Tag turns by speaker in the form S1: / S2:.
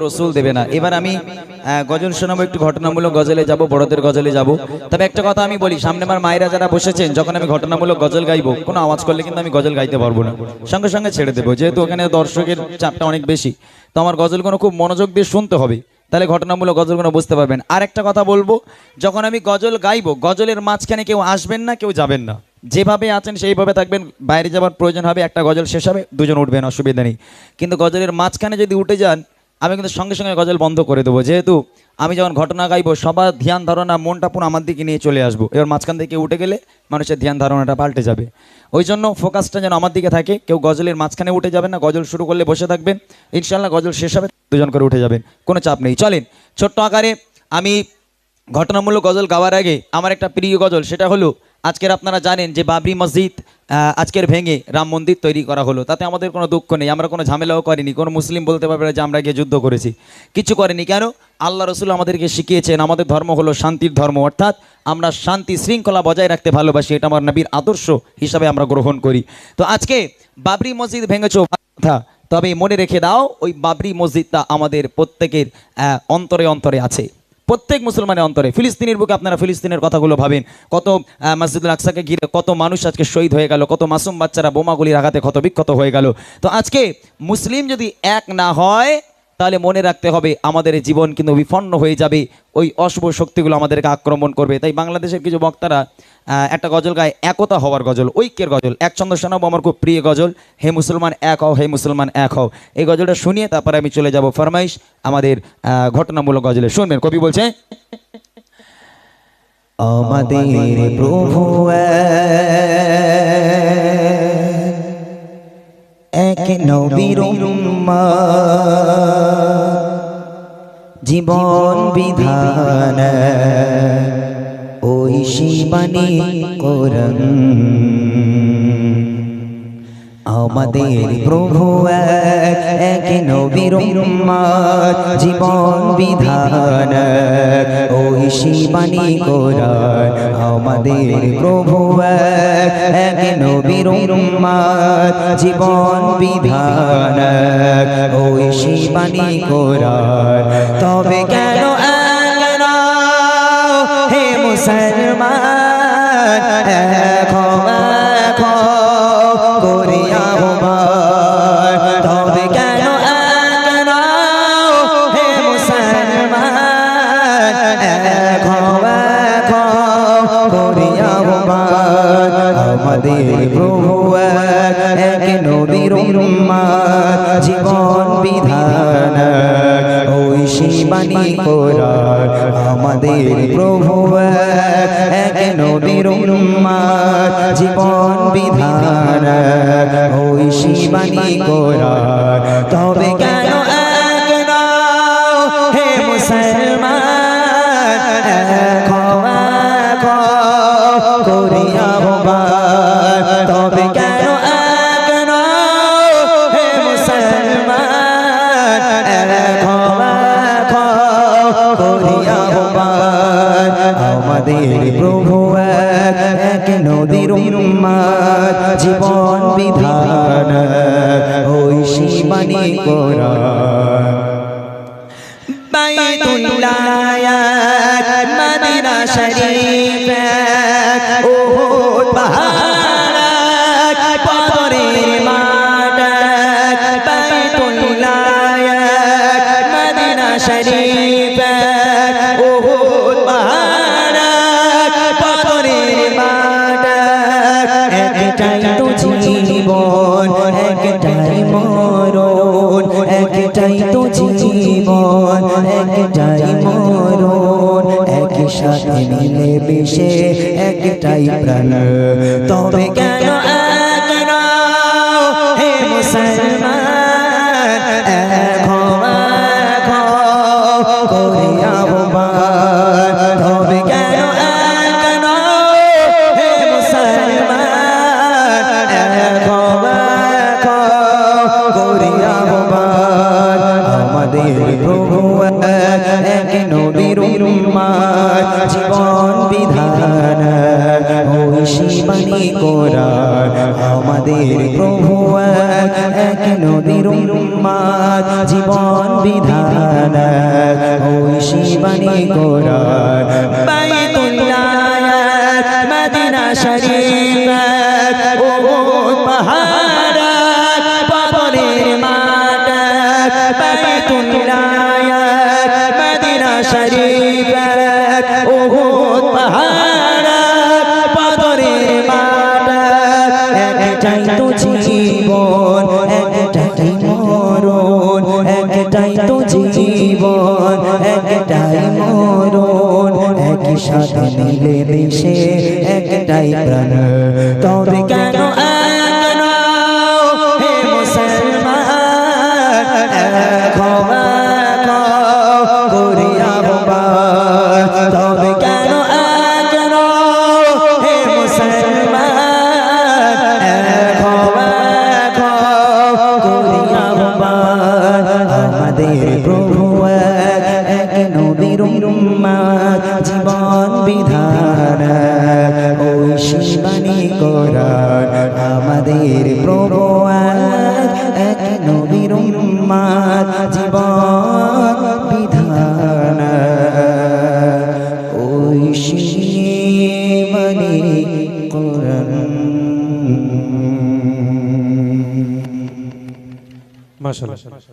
S1: রসুল দেবে না। এবার আমি গজল শোনাবো, একটু ঘটনামূলক গজলে যাব, বড়দের গজলে যাব। তবে একটা কথা আমি বলি, সামনে আমার মায়েরা যারা বসেছেন, যখন আমি ঘটনামূলক গজল গাইবো, কোনো আওয়াজ করলে কিন্তু আমি গজল গাইতে পারবো না, সঙ্গে সঙ্গে ছেড়ে দেবো, যেহেতু ওখানে দর্শকের চাপটা অনেক বেশি। তো আমার গজলগুলো খুব মনোযোগ দিয়ে শুনতে হবে, তাহলে ঘটনামূলক গজলগুলো বুঝতে পারবেন। আর একটা কথা বলবো, যখন আমি গজল গাইবো, গজলের মাঝখানে কেউ আসবেন না, কেউ যাবেন না, যেভাবে আছেন সেইভাবে থাকবেন। বাইরে যাওয়ার প্রয়োজন হবে, একটা গজল শেষ হবে, দুজন উঠবেন, অসুবিধা নেই। কিন্তু গজলের মাঝখানে যদি উঠে যান, আমি কিন্তু সঙ্গে সঙ্গে গজল বন্ধ করে দেবো, যেহেতু আমি যখন ঘটনা গাইবো সবার ধ্যান ধারণা মনটা পুরো আমার দিকে নিয়ে চলে আসবো। এবার মাঝখান থেকে উঠে গেলে মানুষের ধ্যান ধারণাটা পাল্টে যাবে, ওই জন্য ফোকাসটা যেন আমার দিকে থাকে। কেউ গজলের মাঝখানে উঠে যাবেন না, গজল শুরু করলে বসে থাকবেন, ইনশাল্লাহ গজল শেষ হবে, দুজন করে উঠে যাবেন, কোনো চাপ নেই। চলেন ছোট্ট আকারে আমি ঘটনামূলক গজল গাওয়ার আগে আমার একটা প্রিয় গজল, সেটা হলো আজকের আপনারা জানেন যে বাবরি মসজিদ আজকের ভেঙে রাম মন্দির তৈরি করা হলো। তাতে আমাদের কোনো দুঃখ নেই, আমরা কোনো ঝামেলাও করিনি। কোনো মুসলিম বলতে পারবে না যে আমরা গিয়ে যুদ্ধ করেছি, কিছু করেনি। কেন? আল্লাহ রসুল আমাদেরকে শিখিয়েছেন, আমাদের ধর্ম হলো শান্তির ধর্ম, অর্থাৎ আমরা শান্তি শৃঙ্খলা বজায় রাখতে ভালোবাসি, এটা আমার নবীর আদর্শ হিসাবে আমরা গ্রহণ করি। তো আজকে বাবরি মসজিদ ভেঙেছো কথা, তবে মনে রেখে দাও, ওই বাবরি মসজিদটা আমাদের প্রত্যেকের অন্তরে অন্তরে আছে, প্রত্যেক মুসলমানের অন্তরে। ফিলিস্তিনের বুকে আপনারা ফিলিস্তিনের কথাগুলো ভাবেন, কত মসজিদুল আকসাকে ঘিরে কত মানুষ আজকে শহীদ হয়ে গেল, কত মাসুম বাচ্চারা বোমাগুলির আঘাতে ক্ষত বিক্ষত হয়ে গেল। তো আজকে মুসলিম যদি এক না হয়, তাহলে মনে রাখতে হবে আমাদের জীবন কিন্তু বিপন্ন হয়ে যাবে, ওই অশুভ শক্তিগুলো আমাদেরকে আক্রমণ করবে। তাই বাংলাদেশের কিছু বক্তারা একটা গজল গায়, একতা হওয়ার গজল, ঐক্যের গজল। এক ছন্দ শোনাবো, আমার খুব প্রিয় গজল, হে মুসলমান এক হও, হে মুসলমান এক হও। এই গজলটা শুনিয়ে তারপরে আমি চলে যাব ফরমাইশ আমাদের ঘটনামূলক গজলে। শুনবেন, কবি বলছে, আমাদের প্রভু এক নবীর উম্মত, জীবন বিধান ওই শিবানী কোরআন। আমাদের প্রভু এক নবীর উম্মত, জীবন বিধান ওই শিবানী কোরআন। আমাদের প্রভু এক নবীর উম্মত, জীবন বিধান ওই শিবানী কোরআন। তবে কেন হে মুসলমান এখন করিয়া হুমার, তবে কেন হে মুসলমান এখন করিয়া হুমার। আমাদের প্রভু এক নবীর উম্মত, জীবন বিধান ওই শিবানী কোরআন। আমাদের প্রভু এক নবীর উম্মত, জীবন বিধান ওই শিবানী কোরআন। তবে কেন হে মুসলমান করিয়া হুমার, তবে কেন হে মুসলমান করিয়া হুমার। আমাদের প্রভু এক নবীর উম্মত, জীবন বিধান ওই শিবানী কোরআন। বাইতুল্লাহ মদিনা শরীফ উহুদ পাহাড় বদরের মাঠ। বাইতুল্লাহ মদিনা শরীফ উহুদ পাহাড় বদরের মাঠ। একটাই তো জীবন, একটাই মরণ, একটাই তো জীবন, একটাই মরণ, একই সাথে মিলে মিশে একটাই প্রাণ। তবে কেন হে মুসলমান করিয়া হুমার, তবে কেন হে মুসলমান করিয়া হুমার। আমাদের প্রভু এক নবীর উম্মত, জীবন বিধান ওই
S2: বাণী কোরআন আমাদের প্রভু এক নবীর উম্মত জীবন বিধান ঐশী বাণী কোরআন বাইতুল্লাহ মদিনা শরীফ উহুদ পাহাড় বদরের মাঠ বাইতুল্লাহ মদিনা শরীফ উহুদ পাহাড় বদরের মাঠ একটাই তো জীবন একটাই মরণ একটাই তো জীবন একটাই মরণ একই সাথে মিলে মিশে একটাই প্রাণ তবে কেন এক নও হে মুসলমান ক্ষমা করিয়া আহ্বান তবে কেন এক নও হে মুসলমান ক্ষমা করিয়া আহ্বান আমাদের প্রভু এক নবীর উম্মত জীবন বিধান ঐশী বাণী কোরআন আমাদের প্রভু এক নবীর উম্মত জীবন বিধান ঐশী বাণী কোরআন
S3: মাশাআল্লাহ।